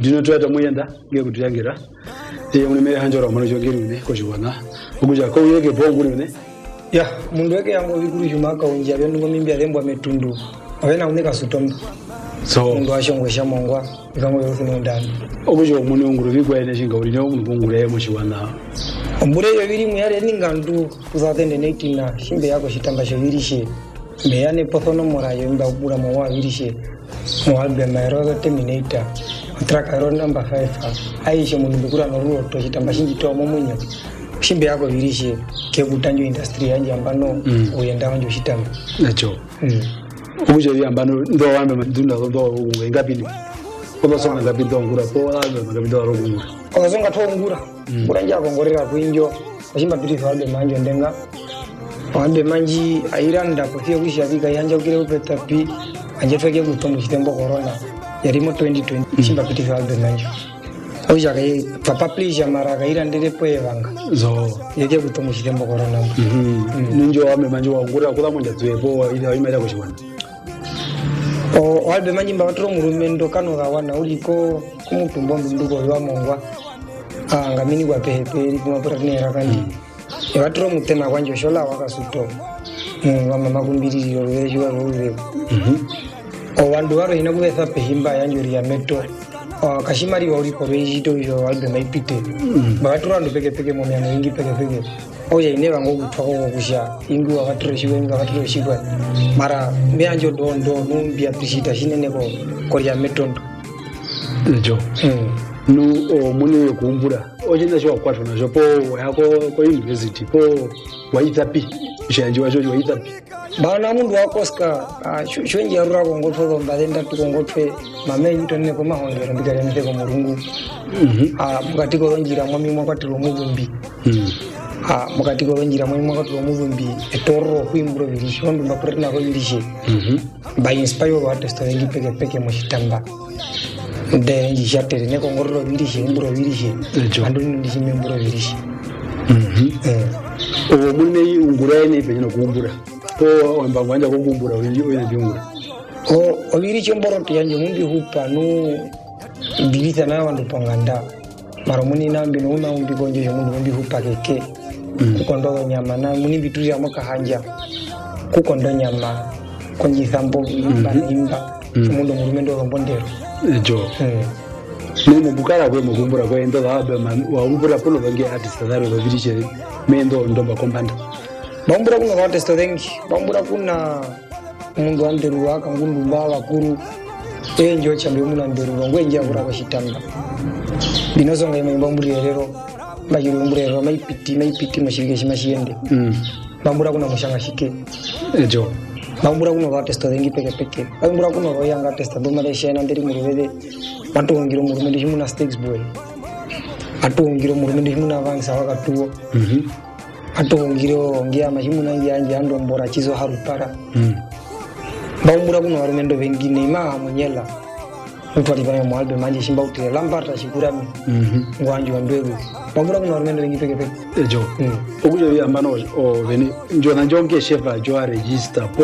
dino twata muyenda ngekutuyangira mune hanjora mwana chongirune kochibona ukuja ko yeke bongurune ya mundu weke yango vikuru chumaka unja bendo ngomimbia lembo ametundu Venaune Kasuto so mundu ashongwe shamongwa ikango yose ndani okujo mune unguru vikwaene chinga uri no ngungura yemo chiwana mbure yo biri muyare ningandu kuzatende 18 na shimbe yako chitamba chovirishe meyane pothono morayo mba bura mwa virishe mwalbe mairo terminator track number 5 aisha mundu bikura no ruoto chitamba chinjito momunyo shimbe yako virishe kekutanjo industry yanje ambano uyenda wanjo chitamba nacho uje yambano ndo wambe madunda ndo ngapini kwa songa ngapi ndo ngura po albe ngapi ndo rogungura kwa songa to ngura kuranja kongorera kuinjo ashimba piti falbe manjo ndenga wambe manji airanda kufia kushavika yanja ukire upeta pi anje tweke kutomo chitembo corona yarimo 2020 shimba piti falbe manjo oja kai papa please mara kaira ndere poevanga zo yeke kutomo chitembo corona ninjo wambe manjo wangura kula monja twepo ile imela kuchibona walbe manjimba watro murumendo kano gawana uliko kumutumbo ndugo wa mongwa ngamini kwa peheperi kuma pratnera kandi watro mutema kwanjo shola wakasuto mama makumbiri rorejo roze wandu waro ina kuweza pehimba yanjuri ya meto kashimari wa uliko rejito yo walbe maipite watro ndo peke momiano ingi peke oya ineva ngokutwako kusha ingu wakatro shikwa mara meanjo dondo numbia prishita shinene ko koria metondo njo nu mune kumbura ojenda shwa kwatho na jopo yako ko university po waitapi shanji wacho waitapi bana mundu wakoska shwenji arura kongotho mbadenda tukongotwe mamenyi tonne ko mahongera mbigara nte ko murungu mukatiko ronjira mwami mwakatiro muvumbi mukatiko ronjira mwami mwakatiro muvumbi etoro kuimburo virisho ndo makurina ko virishe by inspire wa testo ngi peke mushitamba de ngi shatere ne kongorro virishe imburo virishe andu ndi chimburo virishe mune unguraine penyano kumbura po mbangwanja ko kumbura oyo ndingura virishe mboro tiyanje mundi hupa no bilita na wandu panganda maromuni nambi no una umbi konje mundu umbi hupa keke kukondo nyama na muni bitu ya moka hanja kukondo nyama konji sambo imba mundu murumendo rombondero jo nimo bukara kwe mukumbura kwe ndo abe wa umbura polo bange artist daro babirishe mendo ndomba kompanda bambura kuna artist dengi bambura kuna mundu anderu waka ngundu mbawa kuru enjo chambe muna anderu ngwenje akura bashitamba binozo ngai mbamburi rero bayiru mburero maipiti mashirike shimashiyende bambura kuna mushanga shike ejo bambura kuna artist dengi peke bambura kuna royanga artist ndo malaysia na ndiri muruvede matongiro murumende himuna stakes boy atongiro murumende himuna vansa wakatuo atongiro ngia mahimuna yanje ando mbora chizo harupara bambura kuna warumendo vengine ma munyela mutwali bane mwalbe manje shimba utire lambarta shikurami ngwanjo ndwego bambura kuna warumendo vengi peke ejo okujo yambano veni njona njonge shefa jo register po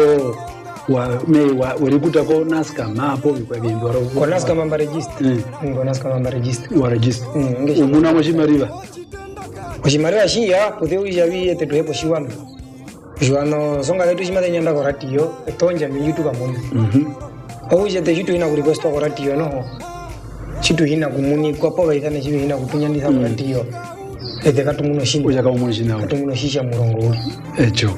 werikuta ko naska mapo kwa bindu waro ko naska mamba register naska mamba register wa register umuna moshimariva shia kuteu javi tetuepo shiwano Joano songa letu shimade nyanda ko radio etonja minjutu kamundu ouje te jitu ina ku request ko radio no chitu hina kumuni kwa po baithane chitu hina kutunyandisa ko radio ete katumuno shinda uja ka umuno shinda katumuno shisha murongo uri echo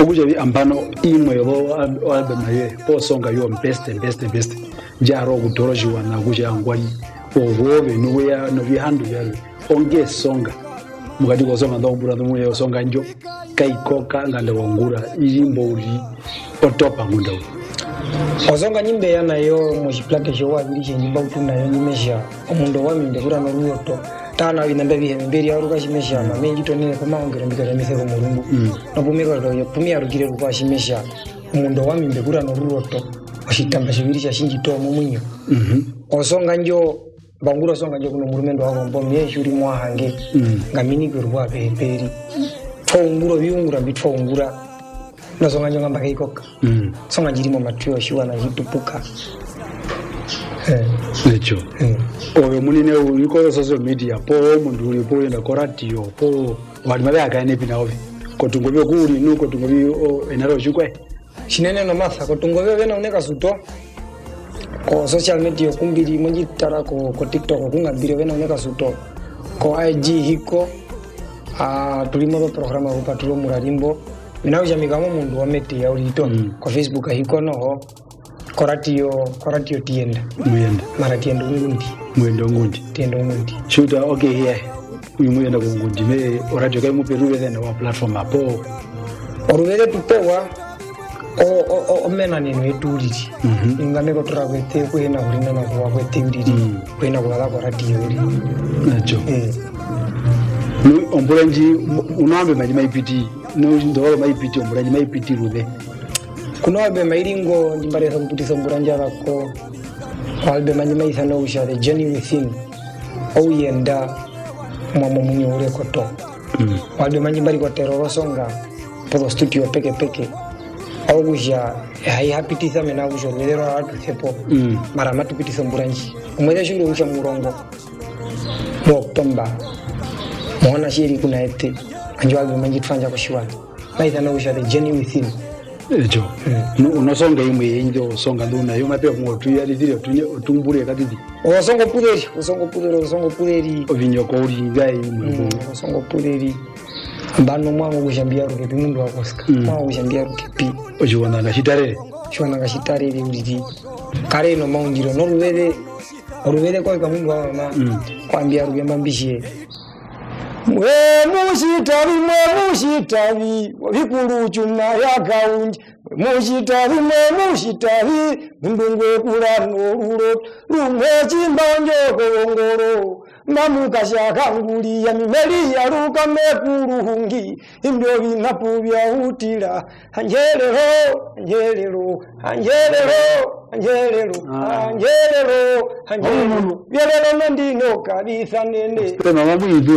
okuja bi ambano imwe yo albe maye po songa yo best jaro kutoro jiwana kuja angwani ovobe nuya no bihandu yale onge songa mugati ko songa ndo mbura ndo yo songa njo kaikoka ngale wangura ilimbo uri otopa ngunda ozonga nyimbe yana yo mujiplate jo wa birishe nyimba utuna yo nyimesha omundo wa minde kura no ruoto tana winambe bihe mberi ya ruka shimesha mamenji tonene ko maongera mbikara miseko mulungu no pumiro yo pumia rugire ruka shimesha omundo wa minde kura no ruoto oshitamba shibirisha shinjito mumunyo ozonga njo bangura songa njo kuno murumendo wako mbomye shuri mwahange ngamini kurwa peperi fonguro biungura bitfongura nasonga njonga mbaka ikoka songa jirimo matrio shiwa na hitupuka Necho oyo munine uko social media po mundu uri po enda ko radio po wali mabe akane pinaovi kotungobe kuri nuko tungobe enaro chukwe chinene no matha kotungobe Venaune Kasuto ko social media kumbiri munjitara ko TikTok kungabire Venaune Kasuto ko IG hiko tulimo programa ko patulo murarimbo binauja migamo mundu wameti ya ulito ko Facebook hiko noho koratio tienda mara tienda ngundi tienda ngundi chuta okay here uyumuyenda kungundi me oradio kai muperuwe then wa platform apo oruvele tupewa o mena nino etuliti ingame ko travete ko hena urina na kwa kwete uriti ko hena kwa la radio uri nacho no ombulanji unambe maipiti no ndoro maipiti ombulanji maipiti ruve kuno abe mairingo ndimbare sa kupitisa mburanja rako albe manyima isana usha the journey within au yenda mama munyo ule koto albe manyima ko teroro songa po studio peke au usha hai hapitisa mena usha lero atu sepo mara matupitisa mburanji umweza shule usha murongo mu Oktoba mwana shiri kuna ete anjo albe manji tfanja kushiwana maisana usha the journey within ejo unosonga imwe yenjo songa nduna yo mape mwotu yali dire tumbure kadidi osongo puleri ovinyoko uri ngai imwe osongo puleri bano mwangu kushambia ruke mundu wakoska mwangu kushambia ruke pi ojiwana na shitarere uriti kare no maundiro no ruvele kwa mundu wa mama kwambia ruke mbambishie mushitavi vikulu chuma yakaunji mushitavi ndungwe kurano rulo rumwe chimbanjo kongoro mamukashaka nguli ya mimeli ya ruka mekuruhungi imbyo vinapu vya utira anjelero vyelelo nendino kabisa nene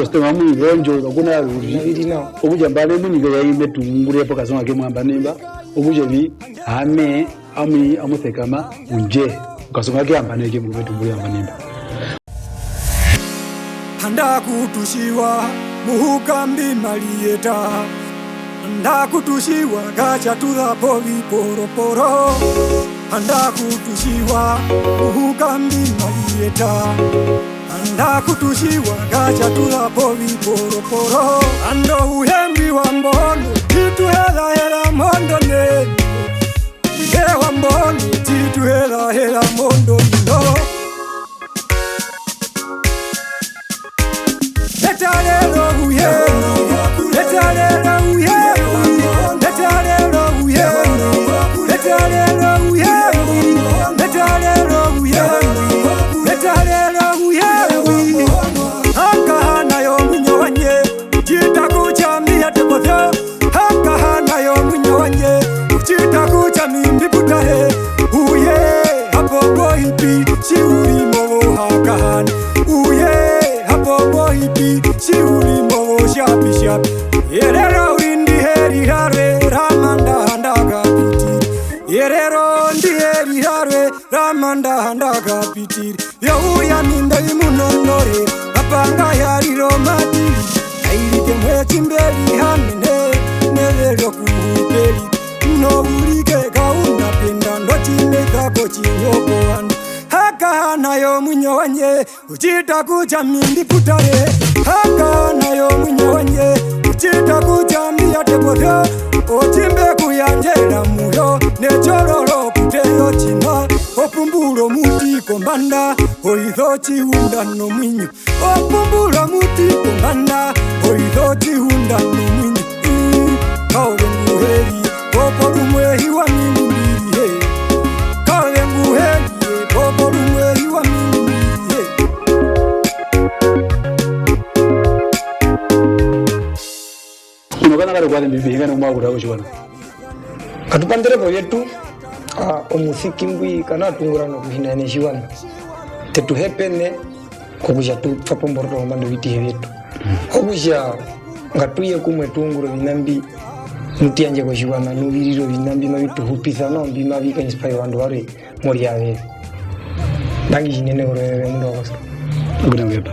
stema mwi ronjo kuna ruri okuja mbale munige yaime tungure po kasonga ke mwamba nemba okuja bi ame amuthekama unje kasonga ke ambane ke mwe tungure amba nemba handa kutushiwa muhukambi malieta handa kutushiwa gacha tudhapo viporoporo handa kutushiwa muhukambi malieta handa kutushiwa gacha tudhapo viporoporo ando uhembi wa mbono titu hela mondo neno wa mbono titu hela mondo nino Letalelo uye Hakahana yo munyo wanye Chita kuchambia tepotho Hakahana yo munyo wanye Chita kuchambia putahe Uye hapo hipi Shiuri movo hakahana Uye hapo hipi Shiuri movo shapi Yerero indi heri hare Ramanda handaga piti Yerero ndi heri hare Ramanda handaga piti Yauya minda imunonore Apanga yariro matiri Airike mweti mbeli hamine Nevero kuhupeli No urike kauna penda Ndochimeka kochi nyoko anu Hakahana yo munyo wanye Uchita kucha mindi putare Hakahana yo munyo wanye Uchita kucha mbia tepotho Ochimbe kuyanjera muyo Nechororo kuteyo chima Opumburo muti kombanda Oithochi hunda no mwinyo Opumburo muti kombanda Oithochi hunda no mwinyo Kaole nguheri Poporu mwehi wa mingumbiri Kaole nguheri Poporu mwehi wa mingumbiri unokana kare kwale mbibi ngana mwagura kuchwana katupandire yetu omusiki mbwi kana tungurano kuhina neshiwana tetu hepene kokuja tupfa pomborto mbando viti hevetu kokuja ngatuye kumwe tunguro vinambi mutianje koshiwana nuviriro vinambi mavitu hupisa no mbima vika inspire vandu vari mori yave dangi jinene ore mundo wakaso Kuna wepa